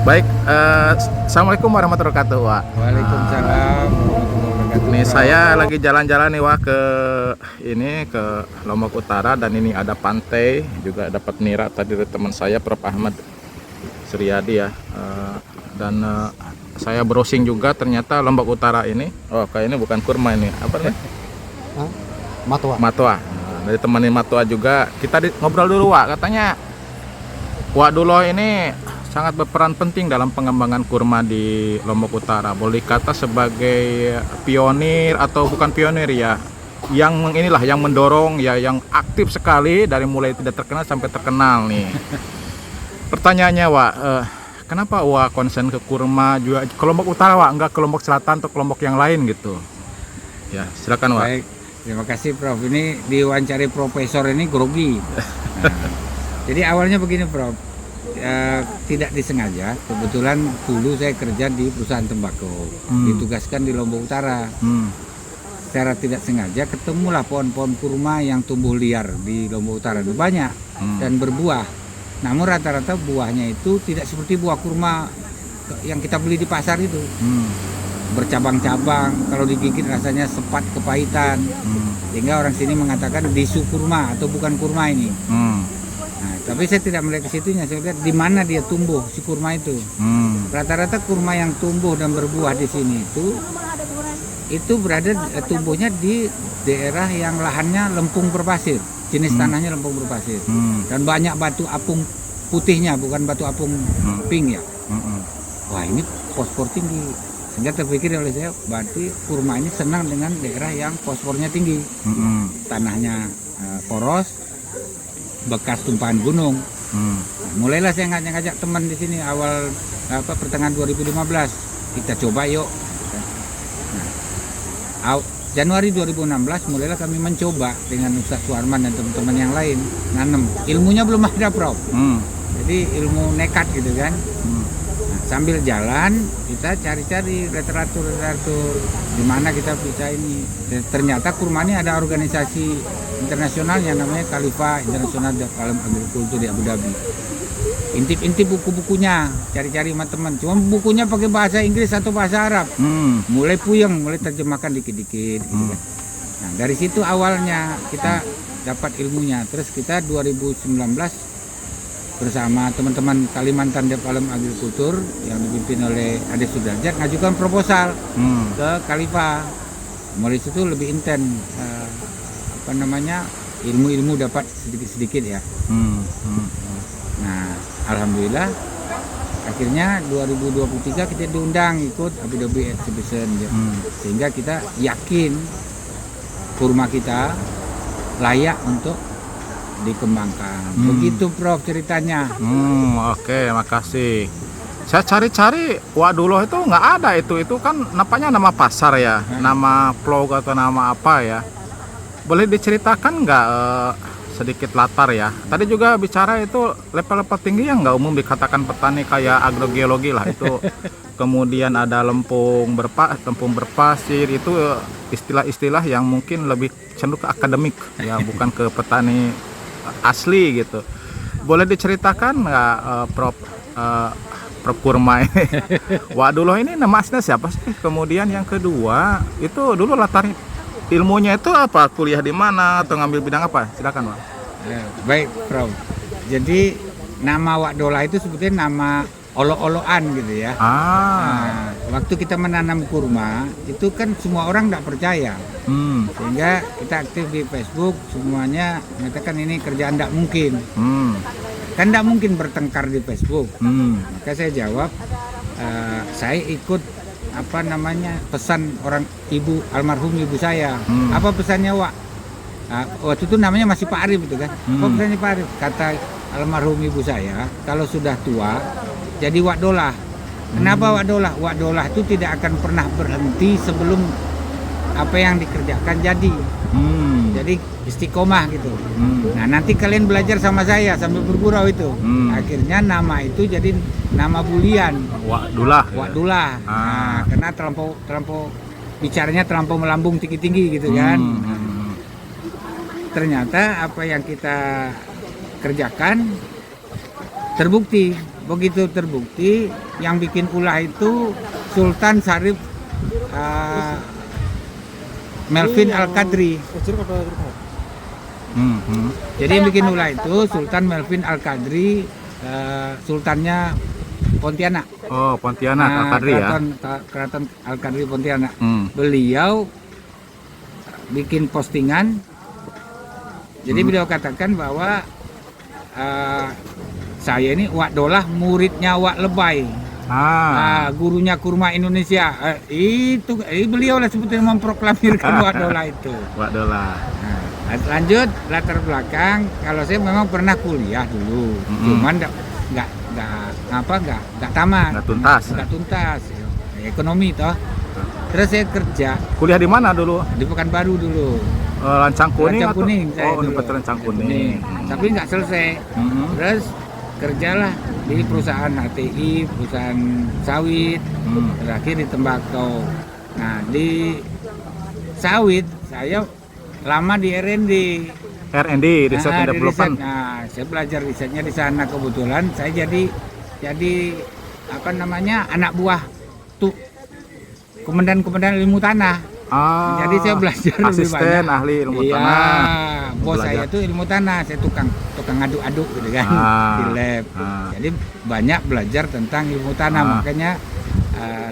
Baik, Assalamualaikum warahmatullahi wabarakatuh, Wak. Waalaikumsalam warahmatullahi wabarakatuh. Nih saya lagi jalan-jalan nih, Wak, ke Lombok Utara, dan ini ada pantai, juga dapat nira tadi dari teman saya, Prof. Ahmad Suryadi ya. Saya browsing juga, ternyata Lombok Utara ini, kayaknya bukan kurma ini, apa nih? Matwa. Matwa. Nah, dari teman Matwa juga kita ngobrol dulu, Wak. Katanya Wak Duloh ini sangat berperan penting dalam pengembangan kurma di Lombok Utara. Boleh dikata sebagai pionir atau bukan pionir ya, yang mendorong ya, yang aktif sekali dari mulai tidak terkenal sampai terkenal nih. Pertanyaannya, Wak, kenapa Wak konsen ke kurma juga ke Lombok Utara, Wak, enggak ke Lombok Selatan atau ke Lombok yang lain gitu? Ya, silakan, Wak. Baik, terima kasih Prof. Ini diwawancari profesor ini grogi. Nah, jadi awalnya begini Prof. Tidak disengaja, kebetulan dulu saya kerja di perusahaan tembakau, ditugaskan di Lombok Utara. Secara tidak sengaja ketemulah pohon-pohon kurma yang tumbuh liar di Lombok Utara, banyak dan berbuah. Namun rata-rata buahnya itu tidak seperti buah kurma yang kita beli di pasar itu, bercabang-cabang. Kalau digigit rasanya sepat, kepahitan, sehingga orang sini mengatakan disu kurma atau bukan kurma ini. Nah, tapi saya tidak melihat ke situnya, saya lihat di mana dia tumbuh si kurma itu. Rata-rata kurma yang tumbuh dan berbuah di sini itu berada tumbuhnya di daerah yang lahannya lempung berpasir, jenis tanahnya lempung berpasir, dan banyak batu apung putihnya, bukan batu apung pink ya. Wah, ini fosfor tinggi, sehingga terpikir oleh saya, berarti kurma ini senang dengan daerah yang fosfornya tinggi, tanahnya poros, bekas tumpahan gunung. Nah, mulailah saya ngajak teman di sini awal pertengahan 2015, kita coba yuk. Nah, Januari 2016 mulailah kami mencoba dengan Ustadz Suarman dan teman-teman yang lain nanam. Ilmunya belum ada, Prof. Jadi ilmu nekat gitu kan. Nah, sambil jalan kita cari-cari literatur di mana kita bisa ini. Dan ternyata kurma ini ada organisasi internasional yang namanya Khalifa International Dalam Agrikultur di Abu Dhabi. Intip-intip buku-bukunya, cari-cari sama teman. Cuma bukunya pakai bahasa Inggris atau bahasa Arab. Mulai puyeng, mulai terjemahkan dikit-dikit. Gitu kan. Nah, dari situ awalnya kita dapat ilmunya. Terus kita 2019 bersama teman-teman Kalimantan Development Agrikultur yang dipimpin oleh Ade Sudrajat ngajukan proposal ke Khalifa. Mulai situ lebih intens ilmu-ilmu dapat sedikit-sedikit ya. Nah, alhamdulillah akhirnya 2023 kita diundang ikut Abu Dhabi Exhibition ya. Sehingga kita yakin kurma kita layak untuk dikembangkan. Begitu Prof ceritanya. Oke, makasih. Saya cari-cari Wak Duloh itu nggak ada, itu kan nampaknya nama pasar ya, nama vlog atau nama apa ya. Boleh diceritakan nggak sedikit latar ya? Tadi juga bicara itu level-level tinggi yang nggak umum dikatakan petani kayak agrogeologi lah itu. Kemudian ada lempung berpasir, itu istilah-istilah yang mungkin lebih cenderung ke akademik ya, bukan ke petani asli gitu. Boleh diceritakan nggak, Prof kurma ini? Wak Duloh ini nama aslinya siapa sih? Kemudian yang kedua itu dulu latar ilmunya itu apa? Kuliah di mana atau ngambil bidang apa? Silakan, Wak. Ya, baik, Prof. Jadi nama Wak Duloh itu sebetulnya nama olok-olokan gitu ya. Nah, waktu kita menanam kurma itu kan semua orang tidak percaya, sehingga kita aktif di Facebook, semuanya mengatakan ini kerjaan tidak mungkin. Kan tidak mungkin bertengkar di Facebook. Maka saya jawab, saya ikut pesan orang almarhum ibu saya. Apa pesannya, Wak? Waktu itu namanya masih Pak Arif itu kan. Apa pesannya Pak Arif? Kata almarhum ibu saya, kalau sudah tua jadi Wak Dolah. Kenapa Wak Dolah? Wak Dolah itu tidak akan pernah berhenti sebelum apa yang dikerjakan jadi. Jadi istiqomah gitu. Nah, nanti kalian belajar sama saya sambil bergurau itu. Akhirnya nama itu jadi nama bulian. Wak Dulah. Wak Dulah. Nah, karena terlampau bicaranya terlampau melambung tinggi-tinggi gitu kan. Ternyata apa yang kita kerjakan terbukti begitu terbukti yang bikin ulah itu Sultan Syarif Melvin Al-Qadri. Jadi yang bikin ulah itu Sultan Melvin Al-Qadri, sultannya Pontianak. Oh, Pontianak Al-Qadri ya. Keraton Al-Qadri Pontianak. Beliau bikin postingan. Jadi beliau katakan bahwa saya ini Wak Dolah muridnya Wak Lebay. Gurunya kurma Indonesia. Itu beliau lah sebetulnya memproklamirkan Wak Dolah itu. Wak Dolah. Lanjut latar belakang, kalau saya memang pernah kuliah dulu, cuman nggak tamat, nggak tuntas, ekonomi toh. Terus saya kerja. Kuliah di mana dulu? Di Pekanbaru dulu. Lancang Kuning. Lancang Kuning. Oh, di Lancang Kuning. Tapi nggak selesai. Terus kerjalah di perusahaan HTI, perusahaan sawit, terakhir di tembakau. Nah di sawit saya lama di R&D, Research and Development. Saya belajar risetnya di sana. Kebetulan saya jadi apa namanya anak buah tuh komandan ilmu tanah. Jadi saya belajar lebih banyak. Asisten ahli ilmu tanah. Bos saya tuh ilmu tanah, saya tukang aduk-aduk gitu kan di lab. Jadi banyak belajar tentang ilmu tanah, makanya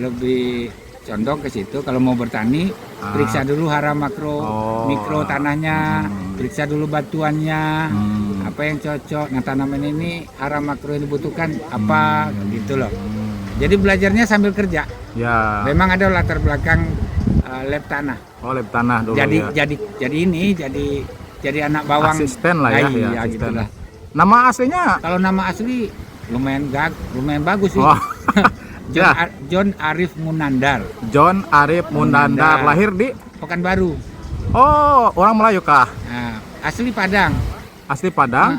lebih condong ke situ. Kalau mau bertani, periksa dulu hara makro, mikro tanahnya, periksa dulu batuannya, apa yang cocok. Nah tanaman ini hara makro yang dibutuhkan apa, gitu loh. Jadi belajarnya sambil kerja. Ya. Memang ada latar belakang lab tanah. Oh, lab tanah dulu jadi anak bawang. Asisten lah ya. Iya, gitulah. Nama aslinya? Kalau nama asli lumayan bagus sih. Oh. John Arif Munandar. John Arif Munandar. Lahir di Pekanbaru. Oh, orang Melayu kah? Nah, asli Padang. Asli Padang.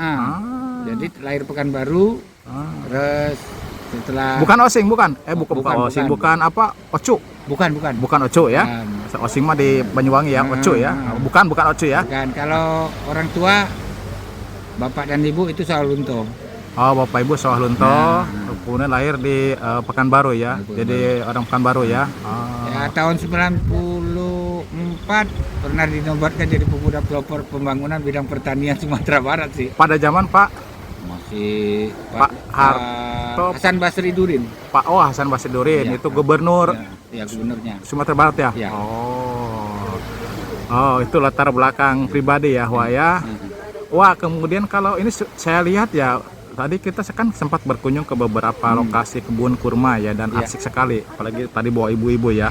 Jadi lahir Pekanbaru. Terus setelah bukan Osing, bukan Osing, bukan apa? Ocu. Bukan Ocu ya. Osing mah di Banyuwangi ya, Ocu ya. Bukan Ocu ya. Bukan. Kalau orang tua bapak dan ibu itu Sawalunto. Oh, bapak ibu Sawah Lunto, kemudian lahir di Pekanbaru ya. Jadi orang Pekanbaru ya. Ya, tahun 94 pernah dinobatkan jadi pemuda pelopor pembangunan bidang pertanian Sumatera Barat sih. Pada zaman Pak masih Pak Harto, Hasan Basri Durin. Hasan Basri Durin, itu gubernur. Ya, gubernurnya. Sumatera Barat ya. Ya. Oh, itu latar belakang pribadi ya, Wak ya. Wah, kemudian kalau ini saya lihat ya, tadi kita kan sempat berkunjung ke beberapa lokasi kebun kurma ya, dan asik sekali, apalagi tadi bawa ibu-ibu ya.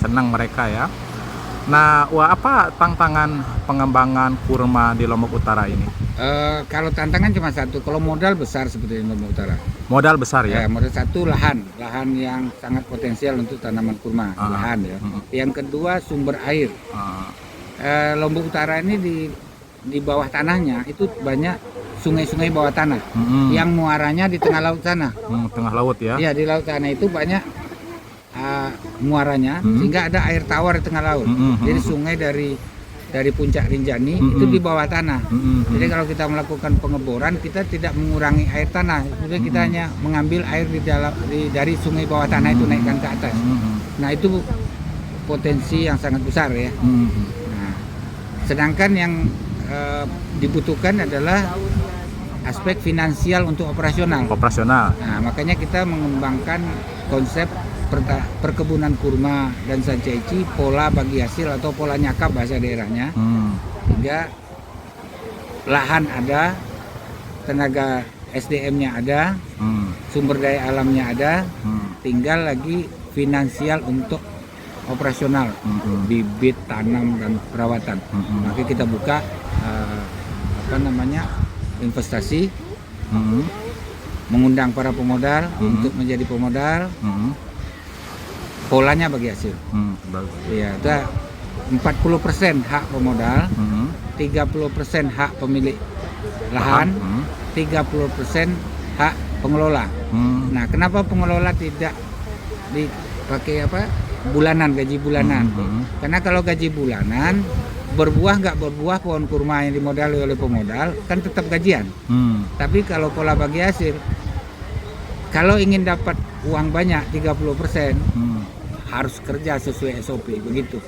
Senang mereka ya. Nah, apa tantangan pengembangan kurma di Lombok Utara ini? Kalau tantangan cuma satu, kalau modal besar seperti di Lombok Utara. Modal besar ya? Modal satu lahan yang sangat potensial untuk tanaman kurma, lahan ya. Yang kedua sumber air. Lombok Utara ini di bawah tanahnya itu banyak sungai-sungai bawah tanah yang muaranya di tengah laut sana. Tengah laut ya? Iya, di laut sana itu banyak muaranya, sehingga ada air tawar di tengah laut. Jadi sungai dari puncak Rinjani itu di bawah tanah. Jadi kalau kita melakukan pengeboran, kita tidak mengurangi air tanah, kemudian kita hanya mengambil air dari sungai bawah tanah itu naikkan ke atas. Nah itu potensi yang sangat besar ya. Nah, sedangkan yang dibutuhkan adalah aspek finansial untuk operasional. Nah, makanya kita mengembangkan konsep perkebunan kurma dan sancaici, pola bagi hasil atau pola nyakap bahasa daerahnya. Sehingga lahan ada, tenaga SDM-nya ada, sumber daya alamnya ada, tinggal lagi finansial untuk operasional, bibit, tanam dan perawatan. Maka kita buka investasi, mengundang para pemodal untuk menjadi pemodal. Polanya bagi hasil. Ya, itu 40% hak pemodal, 30% hak pemilik lahan, 30% hak pengelola. Nah, kenapa pengelola tidak dipakai bulanan, gaji bulanan? Karena kalau gaji bulanan, berbuah nggak berbuah pohon kurma yang dimodali oleh pemodal kan tetap gajian. Tapi kalau pola bagi hasil, Kalau ingin dapat uang banyak 30%, Hmm. harus kerja sesuai SOP begitu.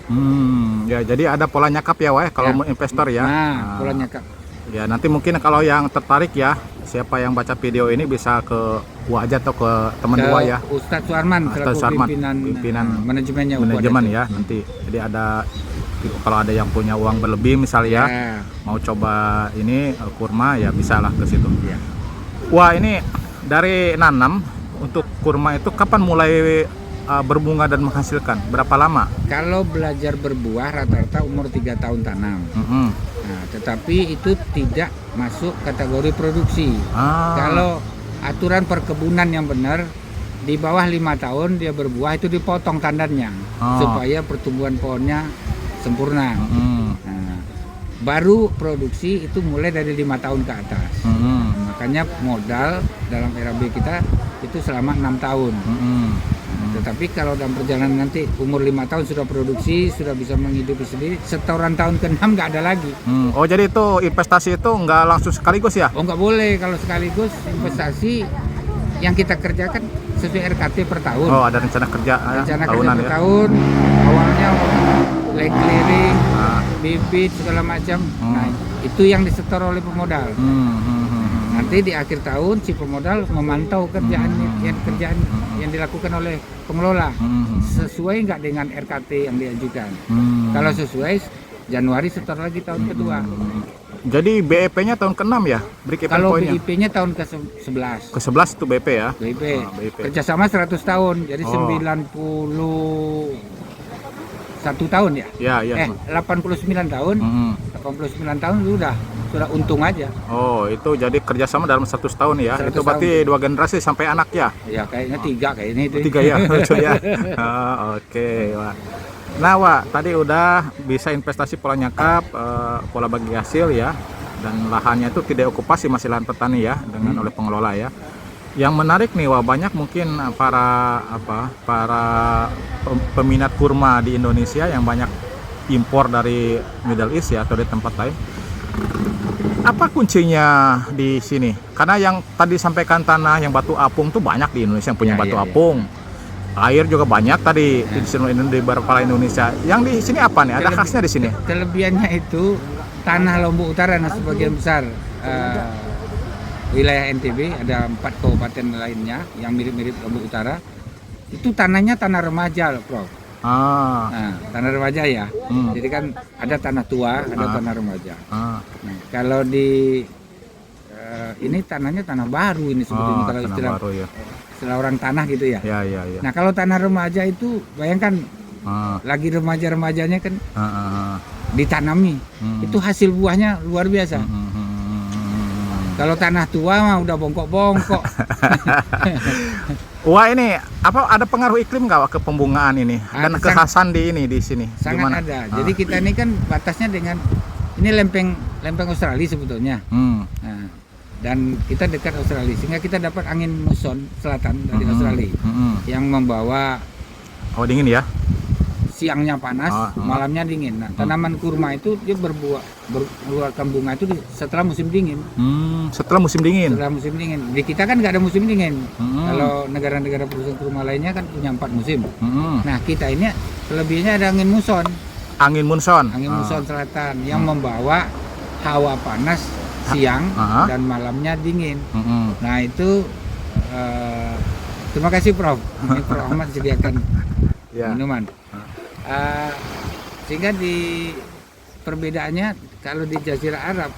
Ya jadi ada pola nyakap ya, Wah, kalau Ya. mau investor ya. Nah, pola nyakap. Ya nanti mungkin kalau yang tertarik ya, siapa yang baca video ini bisa ke Wah aja atau ke teman Ke Wah ya. Ustadz Suarman Ustadz selaku Suarman, pimpinan manajemennya manajemen Upada. ya nanti. Jadi ada kalau ada yang punya uang berlebih misalnya Ya. mau coba ini kurma ya bisa lah ke situ. Ya. Wah ini dari nanam untuk kurma itu kapan mulai berbunga dan menghasilkan? Berapa lama? Kalau belajar berbuah rata-rata umur 3 tahun tanam. Mm-mm. Nah, tetapi itu tidak masuk kategori produksi. Kalau aturan perkebunan yang benar, di bawah 5 tahun dia berbuah itu dipotong tandannya supaya pertumbuhan pohonnya sempurna. Nah, baru produksi itu mulai dari 5 tahun ke atas. Makanya modal dalam RAB kita itu selama 6 tahun. Tetapi kalau dalam perjalanan nanti umur 5 tahun sudah produksi, sudah bisa menghidupi sendiri, setoran tahun ke-6 nggak ada lagi. Oh jadi itu investasi itu nggak langsung sekaligus ya? Oh nggak boleh kalau sekaligus investasi yang kita kerjakan sesuai RKT per tahun. Oh ada rencana kerja Rencana kerja tahunan per ya? tahun, awalnya land clearing, Ah. bibit segala macam. Nah itu yang disetor oleh pemodal. Nanti di akhir tahun si pemodal memantau kerjaan yang dilakukan oleh pengelola sesuai nggak dengan RKT yang diajukan. Kalau sesuai, Januari setor lagi tahun kedua. Jadi BEP-nya tahun ke-6 ya? Break even Kalau point-nya? BIP-nya tahun ke-11. Ke-11 itu BP ya? BIP. BIP. Kerjasama 100 tahun, jadi Oh. 91 tahun ya? Ya, ya. 89 tahun. 89 tahun sudah untung aja. Oh, itu jadi kerjasama dalam 100 tahun ya? 100 Itu berarti tahun. 2 generasi sampai anak ya? Ya kayaknya 3 kayaknya itu. 3 ya? Lucu ya? Oh, oke, Wah. Nah, Wah, tadi udah bisa investasi pola nyakap, pola bagi hasil ya, dan lahannya itu tidak okupasi, masih lahan petani ya, dengan oleh pengelola ya. Yang menarik nih, Wah, banyak mungkin para peminat kurma di Indonesia yang banyak impor dari Middle East ya atau dari tempat lain. Apa kuncinya di sini? Karena yang tadi sampaikan tanah yang batu apung tuh banyak di Indonesia yang punya Ya, batu ya, ya. apung. Air juga banyak tadi di seluruh Indonesia, di beberapa Indonesia. Yang di sini apa nih? Ada khasnya di sini? Kelebihannya itu tanah Lombok Utara nah sebagian besar wilayah NTB ada 4 kabupaten lainnya yang mirip-mirip Lombok Utara. Itu tanahnya tanah remaja loh, Prof. Nah, tanah remaja ya. Jadi kan ada tanah tua, ada tanah remaja. Nah, kalau di ini tanahnya tanah baru ini sebetulnya kalau tanah istilah baru ya. istilah orang tanah gitu ya. Ya, ya, ya. Nah, kalau tanah remaja itu bayangkan Ah, lagi remaja-remajanya kan ah, ah, ah. ditanami. Itu hasil buahnya luar biasa. Kalau tanah tua mah udah bongkok-bongkok. Wah, ini apa ada pengaruh iklim nggak Wah, ke pembungaan ini dan Ada, kekhasan di ini di sini? Sangat Gimana? ada. Jadi kita ini kan batasnya dengan ini lempeng Australia sebetulnya. Nah, dan kita dekat Australia sehingga kita dapat angin muson selatan dari Australia yang membawa Oh, dingin ya? siangnya panas, malamnya dingin. Nah, tanaman kurma itu dia mengeluarkan bunga itu setelah musim dingin. Setelah musim dingin. Setelah musim dingin. Di kita kan nggak ada musim dingin. Kalau negara-negara produsen kurma lainnya kan punya 4 musim. Nah, kita ini kelebihannya ada angin muson. Angin monson. Angin muson selatan yang membawa hawa panas siang dan malamnya dingin. Nah, itu terima kasih Prof. Ini Prof Ahmad sediakan Ya. minuman. Sehingga di perbedaannya kalau di Jazirah Arab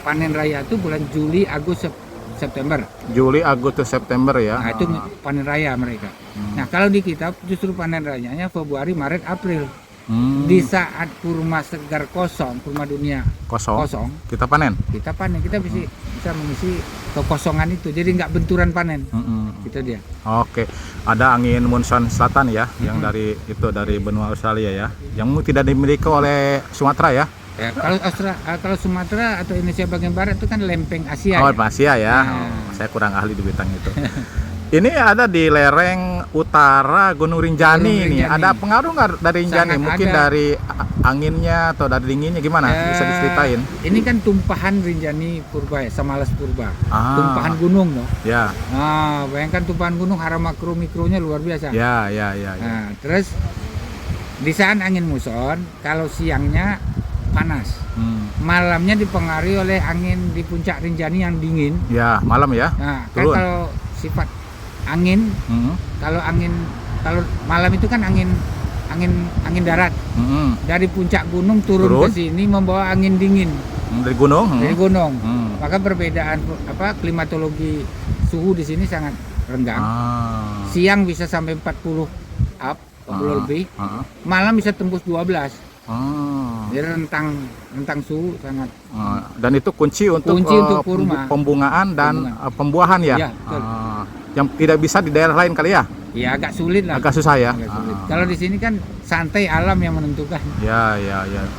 panen raya itu bulan Juli, Agustus, September. Juli, Agustus, September ya. Nah, itu panen raya mereka. Nah, kalau di kita justru panen rayanya Februari, Maret, April. Di saat kurma segar kosong, kurma dunia Kosong. Kita panen. kita panen, kita bisa mengisi kekosongan itu. Jadi nggak benturan panen. Itu dia. Oke. Ada angin monson selatan ya, yang dari benua Australia ya, yang tidak dimiliki oleh Sumatera ya. Ya, kalau Sumatera atau Indonesia bagian barat itu kan lempeng Asia. Oh, ya. Asia ya. Nah. Oh, saya kurang ahli di bidang itu. Ini ada di lereng utara Gunung Rinjani Gunung nih. Rinjani. Ada pengaruh nggak dari Rinjani? Sangat Mungkin ada. dari anginnya atau dari dinginnya gimana? Bisa diceritain? Ini kan tumpahan Rinjani Purba ya, Samalas Purba. Ah. Tumpahan gunung loh. Ya, Nah, bayangkan tumpahan gunung, hara makro mikronya luar biasa. ya. Nah, terus di saat angin muson, kalau siangnya panas, malamnya dipengaruhi oleh angin di puncak Rinjani yang dingin. Ya, malam ya. Nah, kan Turun. kalau sifat angin, kalau malam itu kan angin darat dari puncak gunung turun Turun. ke sini membawa angin dingin Dari gunung. dari gunung. Hmm. Maka perbedaan klimatologi suhu di sini sangat renggang. Ah. Siang bisa sampai 40 up, 40 lebih. Malam bisa tembus 12. Jadi rentang suhu sangat. Dan itu kunci untuk, Untuk kurma. pembungaan dan pembuahan ya. Iya, betul. Yang tidak bisa di daerah lain kali ya. Ya agak sulit lah. Agak susah ya. Agak sulit. Kalau di sini kan santai, alam yang menentukan. Ya.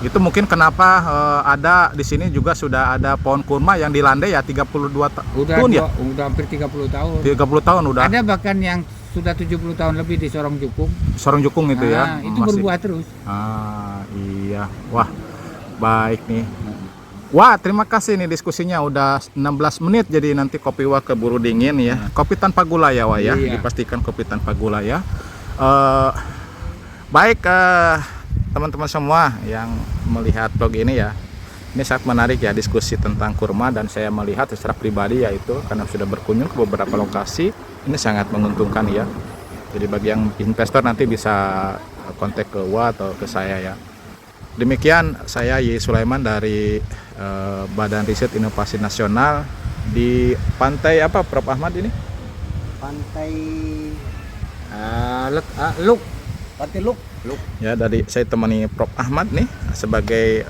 Itu mungkin kenapa ada di sini juga sudah ada pohon kurma yang dilandai ya 32 tahun ya. Udah hampir 30 tahun. 30 tahun udah. Ada bahkan yang sudah 70 tahun lebih di Sorong Jukung. Sorong Jukung itu ya. Itu berbuah terus. Iya. Wah, baik nih. Wah, terima kasih nih diskusinya udah 16 menit, jadi nanti kopi wah keburu dingin ya. Kopi tanpa gula ya wah ya. Iya. Dipastikan kopi tanpa gula ya. Baik teman-teman semua yang melihat vlog ini ya. Ini sangat menarik ya diskusi tentang kurma, dan saya melihat secara pribadi yaitu karena sudah berkunjung ke beberapa lokasi, ini sangat menguntungkan ya. Jadi bagi yang investor nanti bisa kontak ke wah atau ke saya ya. Demikian saya Y. Sulaiman dari Badan Riset Inovasi Nasional di pantai apa Prof Ahmad ini? Pantai Luk. Pantai Luk. Ya, dari saya temani Prof Ahmad nih sebagai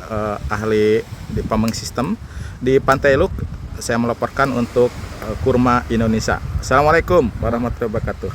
ahli di pumping system di Pantai Luk. Saya melaporkan untuk kurma Indonesia. Assalamualaikum warahmatullahi wabarakatuh.